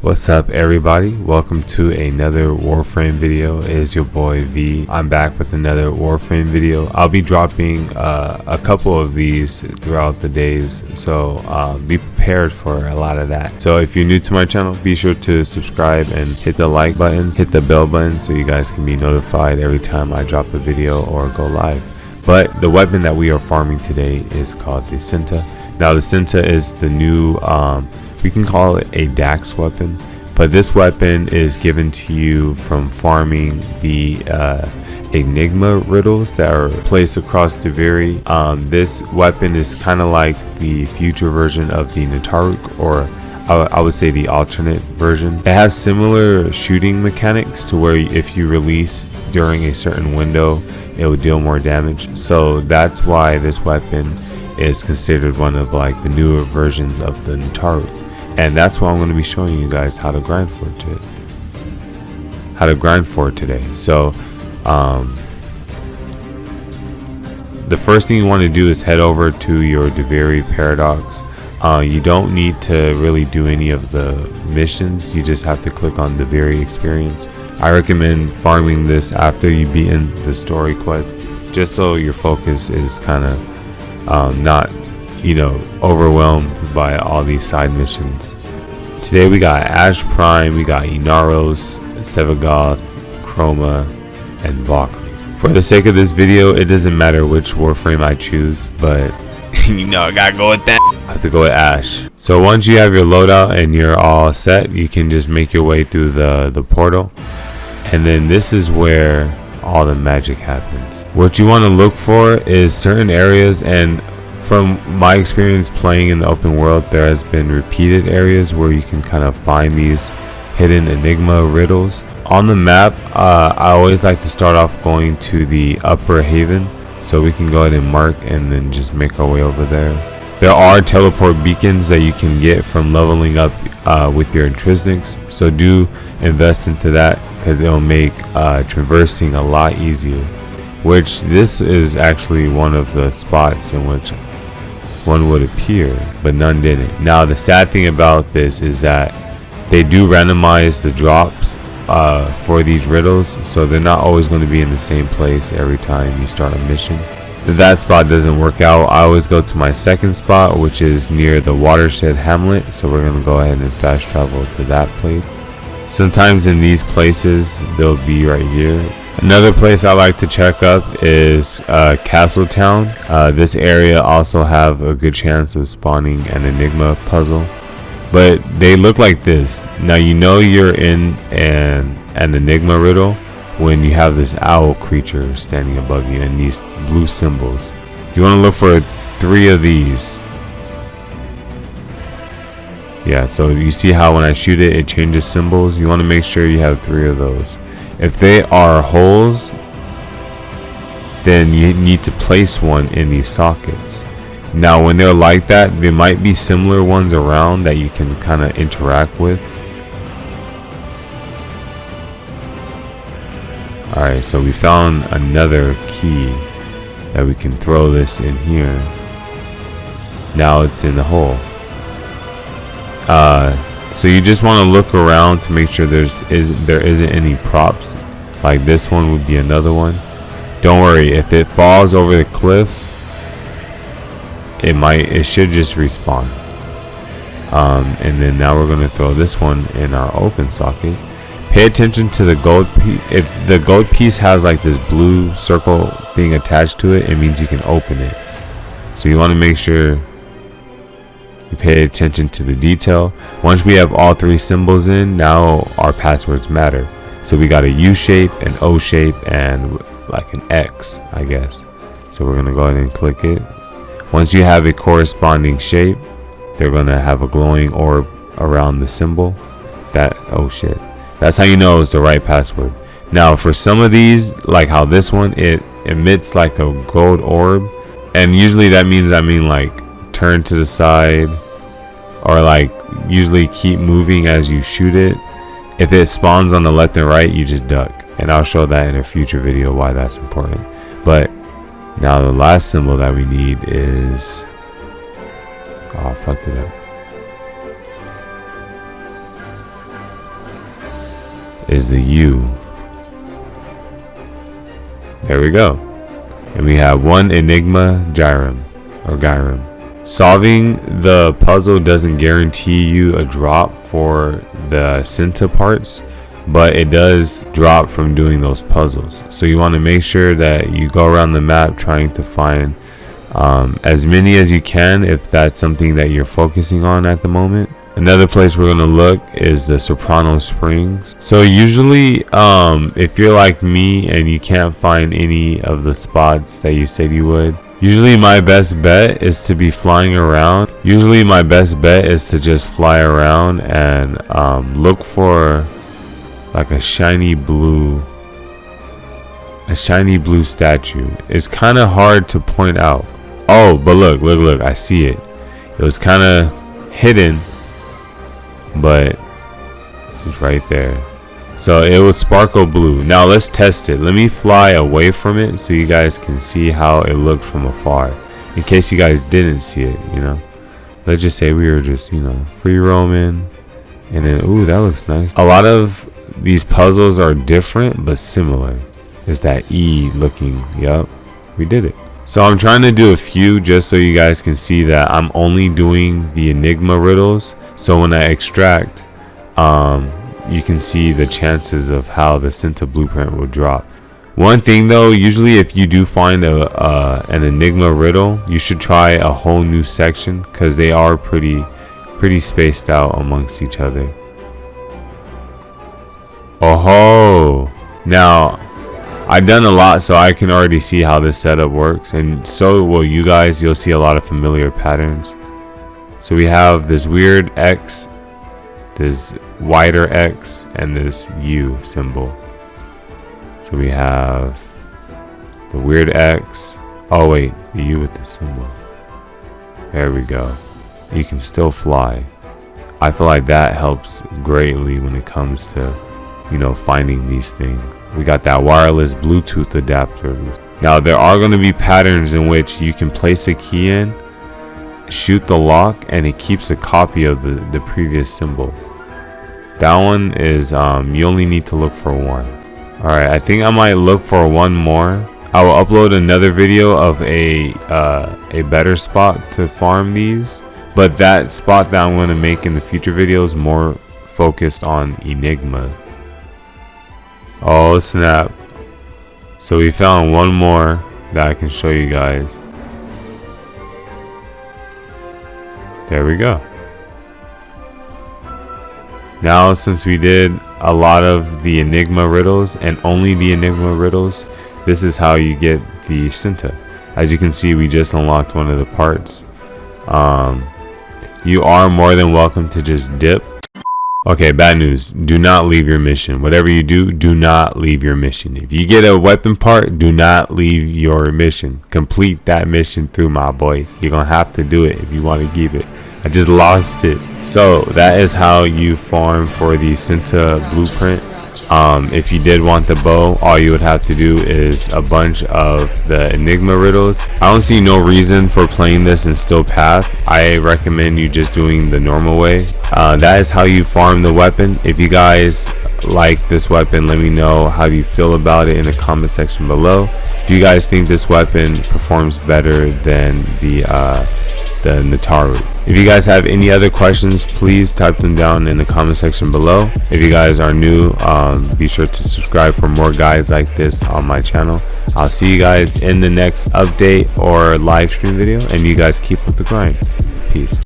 What's up everybody, welcome to another Warframe video. It is your boy V. I'm back with another Warframe video. I'll be dropping a couple of these throughout the days, so be prepared for a lot of that. So if you're new to my channel, be sure to subscribe and hit the like button, hit the bell button so you guys can be notified every time I drop a video or go live. But the weapon that we are farming today is called the Cinta. Now the Cinta is the new we can call it a Dax weapon, but this weapon is given to you from farming the Enigma riddles that are placed across Duviri. This weapon is kind of like the future version of the Nataruk, or I would say the alternate version. It has similar shooting mechanics to where if you release during a certain window, it will deal more damage. So that's why this weapon is considered one of like the newer versions of the Nataruk. And that's why I'm going to be showing you guys how to grind for it today. So the first thing you want to do is head over to your Duviri paradox. You don't need to really do any of the missions, you just have to click on Duviri experience. I recommend farming this after you've beaten the story quest, just so your focus is kind of not, you know, overwhelmed by all these side missions. Today we got Ash Prime, we got Inaros, Sevagoth, Chroma, and Valkyrie. For the sake of this video, it doesn't matter which Warframe I choose, but you know I gotta go with that. I have to go with Ash. So once you have your loadout and you're all set, you can just make your way through the portal, and then this is where all the magic happens. What you want to look for is certain areas, and from my experience playing in the open world, there has been repeated areas where you can kind of find these hidden Enigma riddles. On the map, I always like to start off going to the upper haven, so we can go ahead and mark and then just make our way over there. There are teleport beacons that you can get from leveling up with your intrinsics, so do invest into that because it'll make traversing a lot easier. Which this is actually one of the spots in which one would appear, but none didn't. Now the sad thing about this is that they do randomize the drops for these riddles, so they're not always going to be in the same place every time you start a mission. If that spot doesn't work out, I always go to my second spot, which is near the watershed hamlet, so we're going to go ahead and fast travel to that place. Sometimes in these places they'll be right here. Another place I like to check up is Castle Town. This area also have a good chance of spawning an Enigma puzzle, but they look like this. Now you know you're in an Enigma riddle when you have this owl creature standing above you and these blue symbols. You want to look for 3 of these. Yeah, so you see how when I shoot it, it changes symbols. You want to make sure you have 3 of those. If they are holes, then you need to place one in these sockets. Now when they're like that, there might be similar ones around that you can kind of interact with. Alright, so we found another key that we can throw this in here. Now it's in the hole. So you just want to look around to make sure there isn't any props. Like this one would be another one. Don't worry, if it falls over the cliff, it should just respawn. And then now we're going to throw this one in our open socket. Pay attention to the gold piece. If the gold piece has like this blue circle thing attached to it, it means you can open it. So you want to make sure you pay attention to the detail. Once we have all 3 symbols in, now our passwords matter. So we got a U shape, an O shape, and like an X, I guess. So we're gonna go ahead and click it. Once you have a corresponding shape, they're gonna have a glowing orb around the symbol. Oh shit. That's how you know it's the right password. Now for some of these, like how this one, it emits like a gold orb. And usually that means, like turn to the side, or like usually keep moving as you shoot it. If it spawns on the left and right, you just duck, and I'll show that in a future video why that's important. But now the last symbol that we need is, oh, I fucked it up. is the U. There we go. And we have one Enigma Gyrum or Gyrum. Solving the puzzle doesn't guarantee you a drop for the Cinta parts, but it does drop from doing those puzzles. So you want to make sure that you go around the map trying to find as many as you can if that's something that you're focusing on at the moment. Another place we're going to look is the Soprano Springs. So usually if you're like me and you can't find any of the spots that you said you would, usually my best bet is to be flying around. Usually my best bet is to just fly around and look for like a shiny blue statue. It's kind of hard to point out. Oh, but look, I see it. It was kind of hidden, but it's right there. So it was sparkle blue. Now let's test it. Let me fly away from it so you guys can see how it looked from afar, in case you guys didn't see it, you know. Let's just say we were just, you know, free roaming, and then, ooh, that looks nice. A lot of these puzzles are different but similar. It's that E looking. Yup, we did it. So I'm trying to do a few just so you guys can see that I'm only doing the Enigma riddles. So when I extract, you can see the chances of how the Cinta blueprint will drop. One thing though, usually if you do find an Enigma riddle, you should try a whole new section because they are pretty spaced out amongst each other. Oh, now I've done a lot, so I can already see how this setup works, and so will you guys. You'll see a lot of familiar patterns. So we have this weird X, this wider X, and this U symbol. So we have the weird X. Oh wait, the U with the symbol. There we go. You can still fly. I feel like that helps greatly when it comes to, you know, finding these things. We got that wireless Bluetooth adapter. Now there are going to be patterns in which you can place a key in, shoot the lock, and it keeps a copy of the previous symbol. That one is you only need to look for one. Alright, I think I might look for one more. I will upload another video of a better spot to farm these, but that spot that I'm going to make in the future videos more focused on Enigma. Oh snap. So we found one more that I can show you guys. There we go. Now since we did a lot of the Enigma riddles and only the Enigma riddles, this is how you get the Cinta. As you can see, we just unlocked one of the parts. You are more than welcome to just dip. Okay, bad news. Do not leave your mission. Whatever you do, do not leave your mission. If you get a weapon part, do not leave your mission. Complete that mission through, my boy. You're going to have to do it if you want to keep it. I just lost it. So that is how you farm for the Cinta blueprint. If you did want the bow, all you would have to do is a bunch of the Enigma riddles. I don't see no reason for playing this in still path. I recommend you just doing the normal way. That is how you farm the weapon. If you guys like this weapon, let me know how you feel about it in the comment section below. Do you guys think this weapon performs better than the Nataruk? If you guys have any other questions, please type them down in the comment section below. If you guys are new, be sure to subscribe for more guides like this on my channel. I'll see you guys in the next update or live stream video, and you guys keep up the grind. Peace.